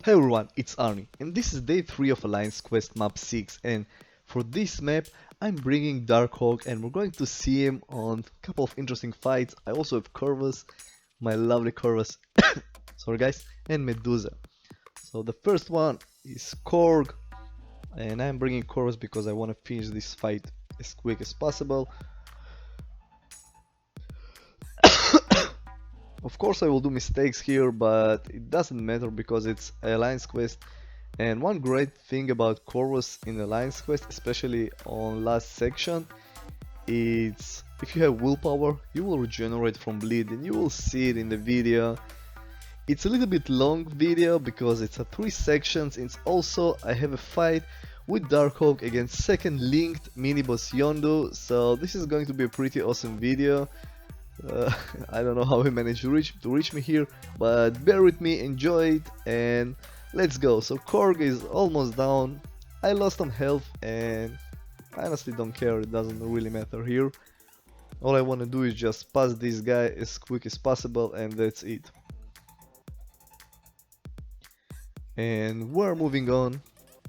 Hey everyone, it's Arnie, and this is day 3 of Alliance Quest map 6, and for this map I'm bringing Darkhawk and we're going to see him on a couple of interesting fights. I also have Corvus, my lovely Corvus, sorry guys, and Medusa. So the first one is Korg, and I'm bringing Corvus because I want to finish this fight as quick as possible. Of course I will do mistakes here, but it doesn't matter because it's Alliance Quest. And one great thing about Corvus in Alliance Quest, especially on last section, is if you have willpower, you will regenerate from bleed, and you will see it in the video. It's a little bit long video because it's a 3 sections. It's also I have a fight with Darkhawk against second linked miniboss Yondu, so this is going to be a pretty awesome video. I don't know how he managed to reach me here, but bear with me, enjoy it, and let's go. So Korg is almost down. I lost some health, and I honestly don't care. It doesn't really matter here. All I want to do is just pass this guy as quick as possible, and that's it. And we're moving on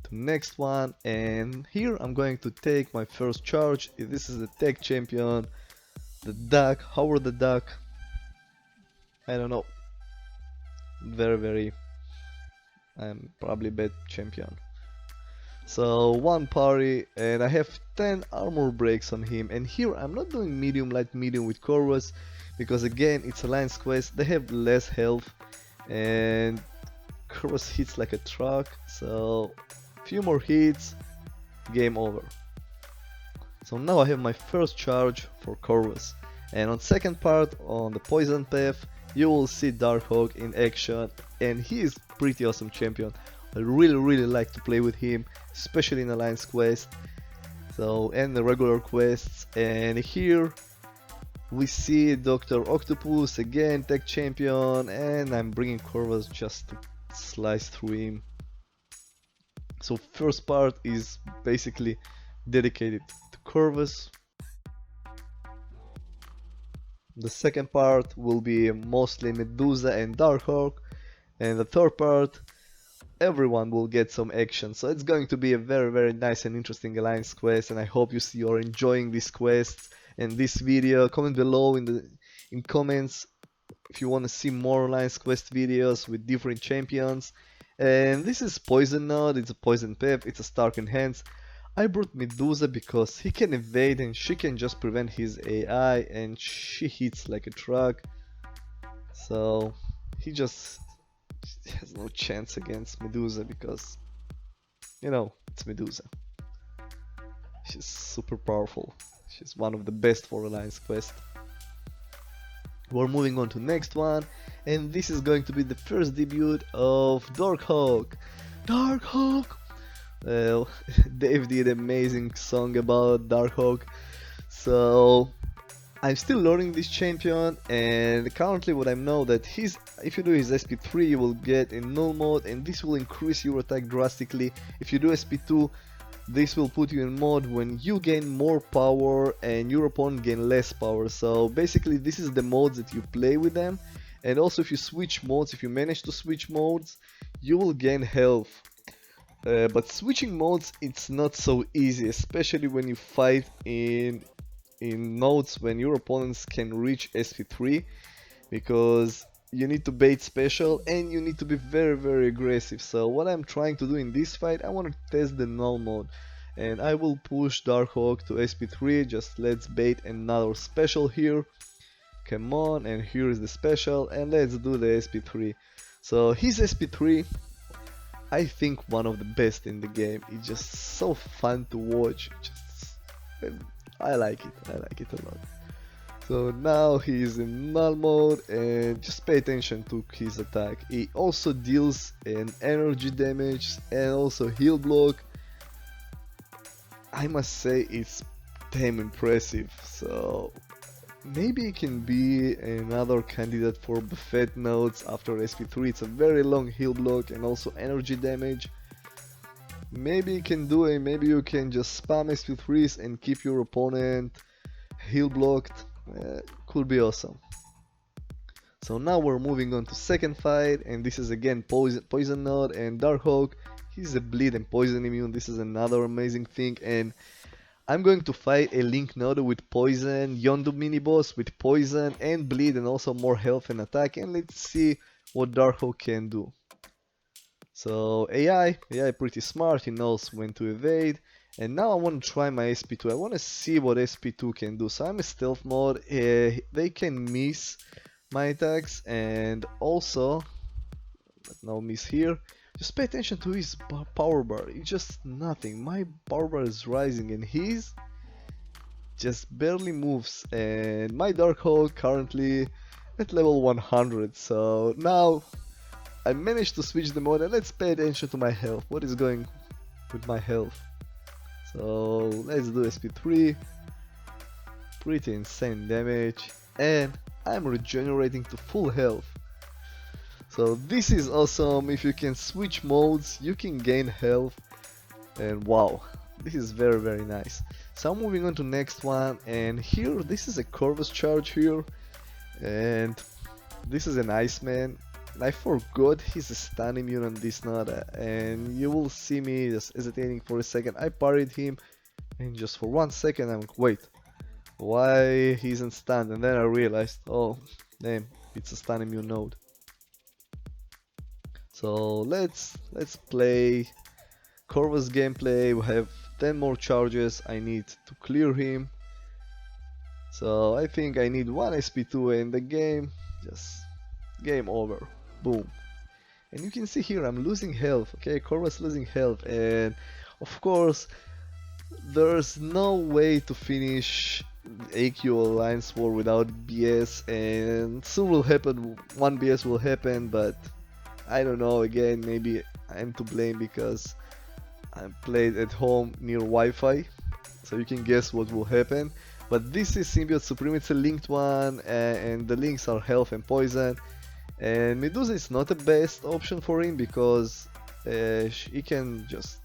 to next one, and here I'm going to take my first charge. This is the tech champion. The duck, Howard the duck, I don't know, I'm probably bad champion. So one parry, and I have 10 armor breaks on him, and here I'm not doing medium, light, medium with Corvus, because again it's Alliance Quest, they have less health, and Corvus hits like a truck, so few more hits, game over. So now I have my first charge for Corvus, and on second part on the poison path you will see Darkhawk in action, and he is pretty awesome champion. I really like to play with him, especially in Alliance Quest, so and the regular quests. And here we see Dr. Octopus again, tech champion, and I'm bringing Corvus just to slice through him. So first part is basically dedicated to Corvus. The second part will be mostly Medusa and Darkhawk, and the third part everyone will get some action. So it's going to be a very nice and interesting Alliance quest, and I hope you're enjoying this quest and this video. Comment below in comments if you want to see more Alliance quest videos with different champions. And this is Poison Node, it's a Poison Path, it's a Stark Enhance. I brought Medusa because he can evade and she can just prevent his AI, and she hits like a truck. So he just has no chance against Medusa because, you know, it's Medusa. She's super powerful. She's one of the best for Alliance Quest. We're moving on to next one, and this is going to be the first debut of Darkhawk. Darkhawk! Well, Dave did an amazing song about Darkhawk, so I'm still learning this champion, and currently what I know that if you do his SP3 you will get in null mode, and this will increase your attack drastically. If you do SP2, this will put you in mode when you gain more power and your opponent gain less power. So basically this is the modes that you play with them, and also if you switch modes, if you manage to switch modes, you will gain health. But switching modes, it's not so easy, especially when you fight in modes when your opponents can reach SP3, because you need to bait special and you need to be very aggressive. So what I'm trying to do in this fight, I want to test the null mode, and I will push Darkhawk to SP3. Just let's bait another special here. Come on, and here is the special, and let's do the SP3. So his SP3, I think one of the best in the game. It's just so fun to watch. I like it a lot. So now he's in null mode, and just pay attention to his attack. He also deals an energy damage and also heal block. I must say it's damn impressive. So maybe it can be another candidate for buffet nodes after SP3. It's a very long heal block and also energy damage. Maybe you can do it, maybe you can just spam SP3s and keep your opponent heal blocked. Could be awesome. So now we're moving on to second fight, and this is again Poison Node and Darkhawk. He's a bleed and poison immune. This is another amazing thing, and I'm going to fight a Link Node with poison, Yondu miniboss with poison and bleed and also more health and attack, and let's see what Darkhawk can do. So AI pretty smart, he knows when to evade. And now I want to try my SP2. I want to see what SP2 can do. So I'm in stealth mode. They can miss my attacks, and also no miss here. Just pay attention to his power bar. It's just nothing. My power bar is rising, and his just barely moves. And my Darkhawk currently at level 100. So now I managed to switch the mode, and let's pay attention to my health. What is going with my health? So let's do SP3. Pretty insane damage, and I'm regenerating to full health. So this is awesome. If you can switch modes, you can gain health, and wow, this is very nice. So I'm moving on to next one, and here this is a Corvus charge here, and this is an Iceman. And I forgot he's a stun immune on this node, and you will see me just hesitating for a second. I parried him, and just for 1 second I'm like, wait, why he isn't stunned? And then I realized, oh damn, it's a stun immune node. So let's play Corvus gameplay. We have 10 more charges I need to clear him. So I think I need 1 SP2 and the game, just game over. Boom. And you can see here I'm losing health. Okay, Corvus losing health, and of course there's no way to finish AQ Alliance War without BS, and soon will happen, 1 BS will happen, but I don't know, again maybe I'm to blame because I played at home near Wi-Fi, so you can guess what will happen. But this is Symbiote Supreme, it's a linked one, and the links are health and poison. And Medusa is not the best option for him because he can just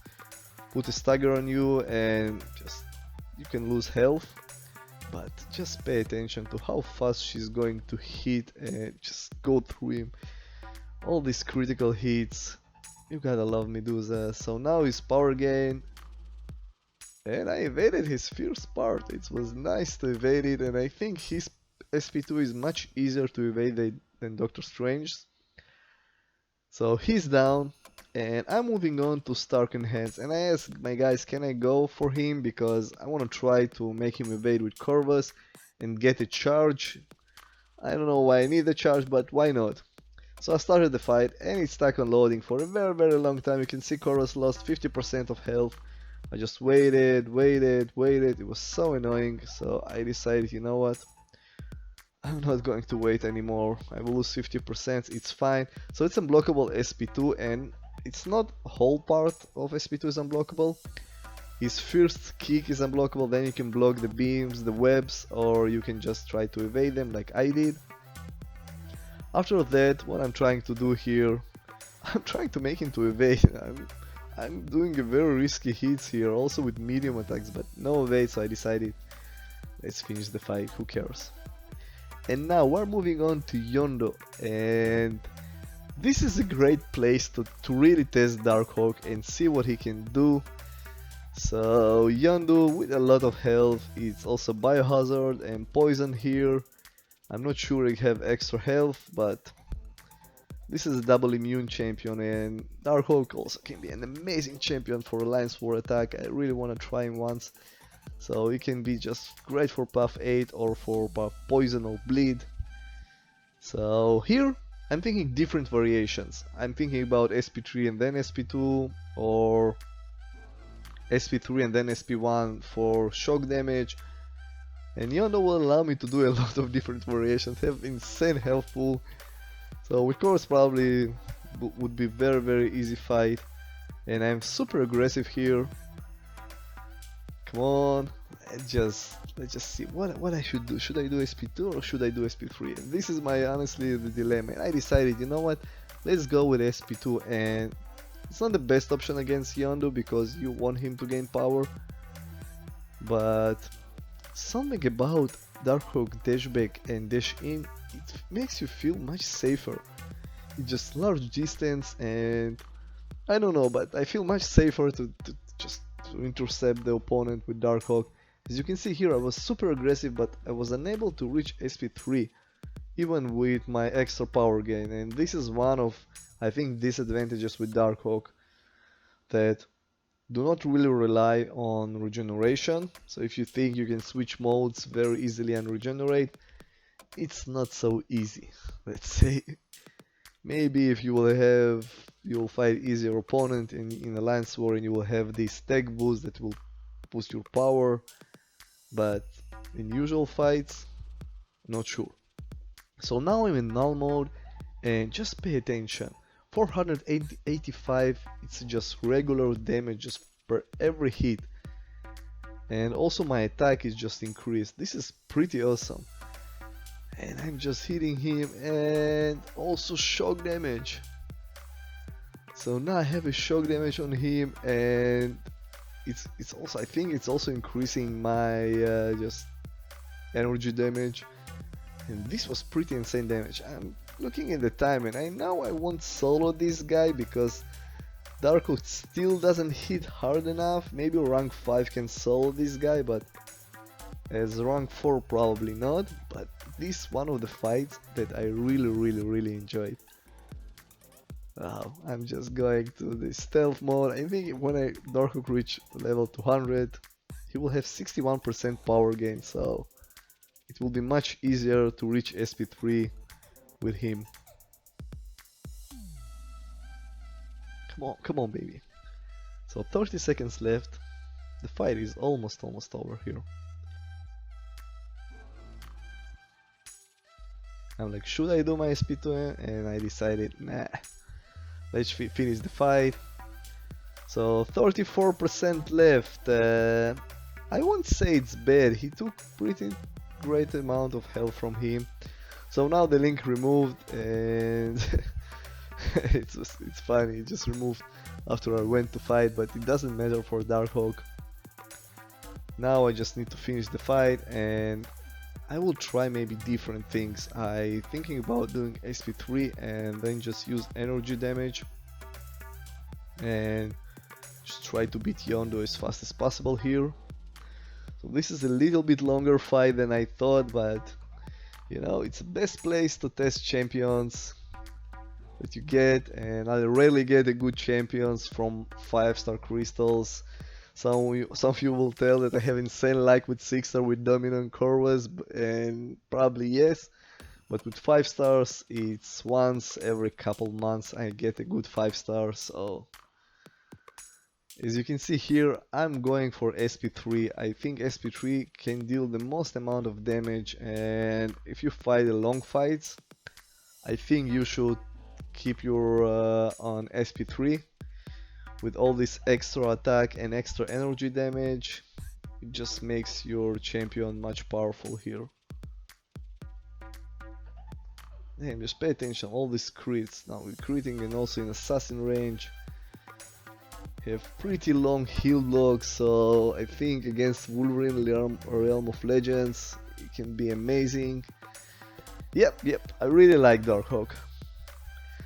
put a stagger on you and just you can lose health. But just pay attention to how fast she's going to hit and just go through him. All these critical hits, you gotta love Medusa. So now his power gain, and I evaded his first part. It was nice to evade it, and I think his SP2 is much easier to evade than Doctor Strange's. So he's down, and I'm moving on to Stark Enhance, and I asked my guys, can I go for him because I want to try to make him evade with Corvus and get a charge. I don't know why I need the charge, but why not? So I started the fight, and it stuck on loading for a very long time. You can see Corvus lost 50% of health. I just waited. It was so annoying, so I decided, you know what? I'm not going to wait anymore. I will lose 50%, it's fine. So it's unblockable SP2, and it's not whole part of SP2 is unblockable. His first kick is unblockable, then you can block the beams, the webs, or you can just try to evade them like I did. After that, what I'm trying to do here, I'm trying to make him to evade. I'm doing a very risky hits here, also with medium attacks, but no evade, so I decided, let's finish the fight, who cares. And now we're moving on to Youndo, and this is a great place to really test Darkhawk and see what he can do. So Yondu with a lot of health, it's also biohazard and poison here. I'm not sure he have extra health, but this is a double immune champion, and Darkhawk also can be an amazing champion for Alliance War attack. I really want to try him once. So he can be just great for buff 8 or for buff poison or bleed. So here I'm thinking different variations. I'm thinking about SP3 and then SP2, or SP3 and then SP1 for shock damage. And Youndo will allow me to do a lot of different variations, have insane health pool. So of course probably would be very easy fight. And I'm super aggressive here. Come on, let's just see what I should do. Should I do SP2 or should I do SP3? And this is my honestly the dilemma. And I decided, you know what, let's go with SP2, and it's not the best option against Yondu because you want him to gain power. But something about Darkhawk dash back and dash in it makes you feel much safer. It's just large distance, and I don't know, but I feel much safer to just to intercept the opponent with Darkhawk. As you can see here, I was super aggressive, but I was unable to reach SP3 even with my extra power gain, and this is one of, I think, disadvantages with Darkhawk, that do not really rely on regeneration. So if you think you can switch modes very easily and regenerate, it's not so easy. Let's say maybe if you'll fight easier opponent in Alliance War and you will have this tech boost that will boost your power, but in usual fights, not sure. So now I'm in null mode, and just pay attention. 485, it's just regular damage just per every hit. And also my attack is just increased. This is pretty awesome. And I'm just hitting him, and also shock damage. So now I have a shock damage on him, and it's also, I think it's also increasing my just energy damage. And this was pretty insane damage. I'm looking at the time, and I know I won't solo this guy because Darkhawk still doesn't hit hard enough. Maybe rank 5 can solo this guy, but as rank 4 probably not. But this is one of the fights that I really enjoyed. Wow, I'm just going to the stealth mode. I think when Darkhawk reach level 200, he will have 61% power gain, so it will be much easier to reach SP3 with him. Come on, baby. So 30 seconds left. The fight is almost over here. I'm like, should I do my SP2? And I decided, nah. Let's finish the fight. So 34% left. I won't say it's bad. He took pretty great amount of health from him. So now the link removed, and it's funny, it just removed after I went to fight, but it doesn't matter for Darkhawk. Now I just need to finish the fight, and I will try maybe different things. I thinking about doing SP3 and then just use energy damage and just try to beat Yondu as fast as possible here. So this is a little bit longer fight than I thought, but you know, it's the best place to test champions that you get, and I rarely get a good champions from 5-star crystals. Some of you will tell that I have insane luck with 6-star with Domino and Corvus, and probably yes, but with 5 stars it's once every couple months I get a good 5-star. So as you can see here, I'm going for SP3. I think SP3 can deal the most amount of damage, and if you fight the long fights, I think you should keep your on SP3. With all this extra attack and extra energy damage, it just makes your champion much powerful here. And just pay attention, all these crits. Now with critting and also in assassin range, have pretty long heal blocks, so I think against Wolverine Realm of Legends it can be amazing. Yep, I really like Darkhawk.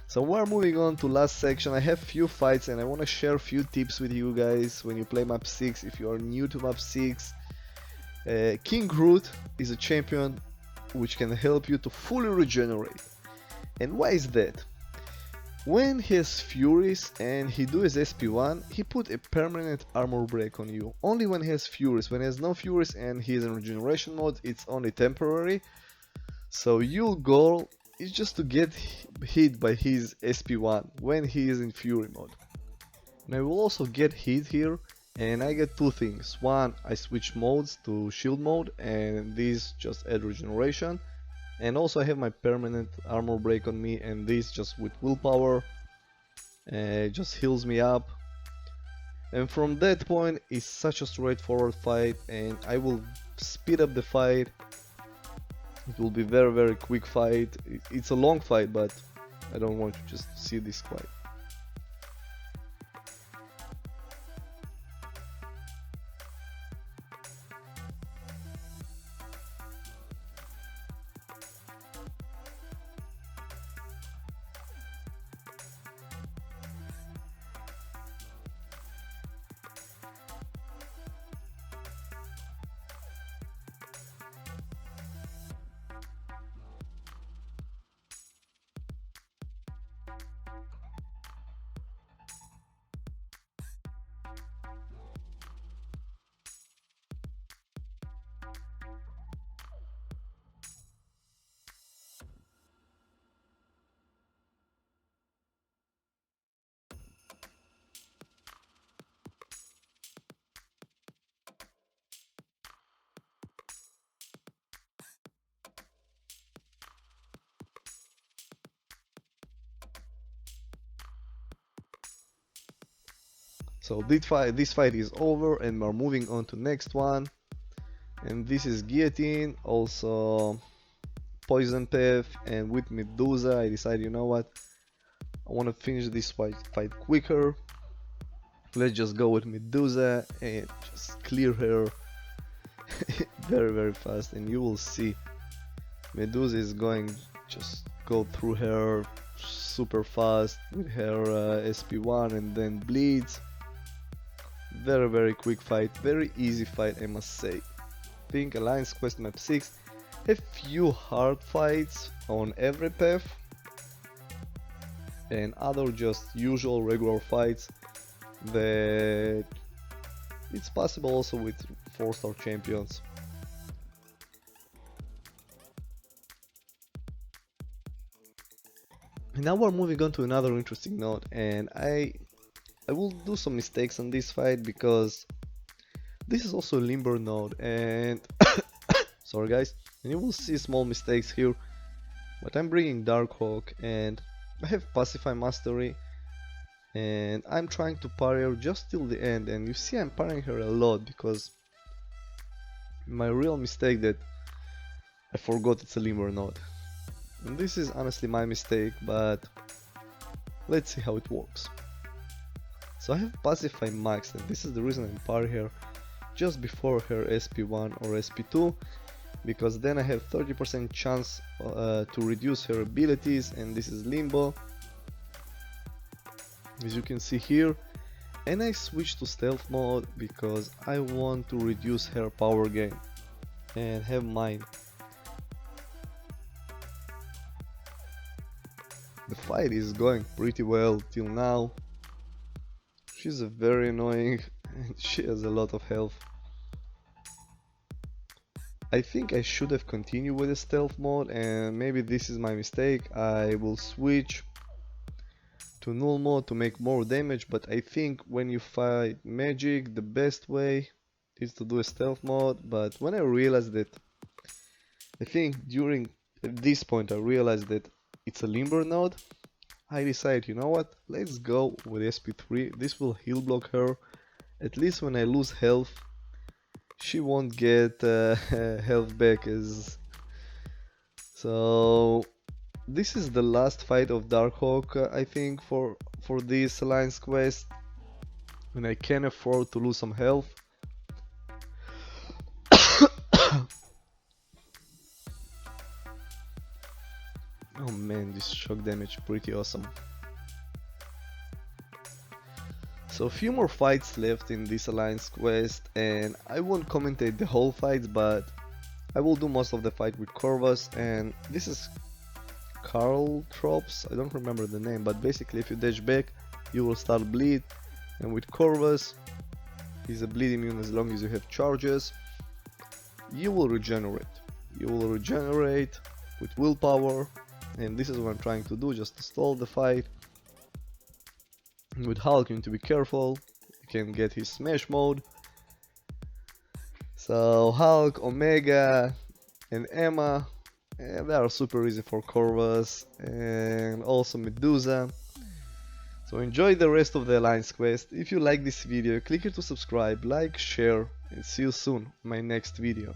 So we're moving on to last section. I have few fights and I want to share few tips with you guys when you play map 6. If you are new to map 6, King Groot is a champion which can help you to fully regenerate. And why is that? When he has Furies and he do his SP1, he put a permanent armor break on you. Only when he has Furies. When he has no Furies and he is in regeneration mode, it's only temporary. So your goal is just to get hit by his SP1 when he is in Fury mode. And I will also get hit here, and I get two things. One, I switch modes to shield mode, and this just add regeneration. And also I have my permanent armor break on me, and this just with willpower just heals me up. And from that point it's such a straightforward fight, and I will speed up the fight. It will be very quick fight. It's a long fight, but I don't want to just see this fight. So this fight is over and we're moving on to next one. And this is Guillotine, also Poison Path, and with Medusa I decided, you know what, I want to finish this fight quicker. Let's just go with Medusa and just clear her very fast, and you will see Medusa is going just go through her super fast with her SP1 and then bleeds. Very quick fight, very easy fight, I must say. Think Alliance Quest map 6 have few hard fights on every path and other just usual regular fights that it's possible also with 4-star champions. And now we're moving on to another interesting note, and I will do some mistakes on this fight because this is also a limber node, and sorry guys, and you will see small mistakes here, but I'm bringing Darkhawk and I have Pacify Mastery and I'm trying to parry her just till the end, and you see I'm parrying her a lot because my real mistake that I forgot it's a limber node. And this is honestly my mistake, but let's see how it works. So I have Pacify Max, and this is the reason I'm parry her just before her SP1 or SP2, because then I have 30% chance to reduce her abilities, and this is Limbo, as you can see here. And I switch to stealth mode because I want to reduce her power gain and have mine. The fight is going pretty well till now. She's very annoying and she has a lot of health. I think I should have continued with the stealth mode, and maybe this is my mistake. I will switch to null mode to make more damage, but I think when you fight magic the best way is to do a stealth mode. But when I realized that, I think during this point I realized that it's a limber node, I decided, you know what, let's go with SP3. This will heal block her. At least when I lose health, she won't get health back. So this is the last fight of Darkhawk, I think, for this Alliance quest, and I can afford to lose some health. Oh man, this shock damage pretty awesome. So a few more fights left in this Alliance quest, and I won't commentate the whole fights, but I will do most of the fight with Corvus. And this is Carl Trops, I don't remember the name, but basically if you dash back you will start bleed, and with Corvus he's a bleed immune as long as you have charges. You will regenerate with willpower, and this is what I'm trying to do, just to stall the fight. With Hulk you need to be careful, you can get his smash mode. So Hulk, Omega and Emma, and they are super easy for Corvus, and also Medusa. So enjoy the rest of the Alliance quest. If you like this video, click here to subscribe, like, share, and see you soon in my next video.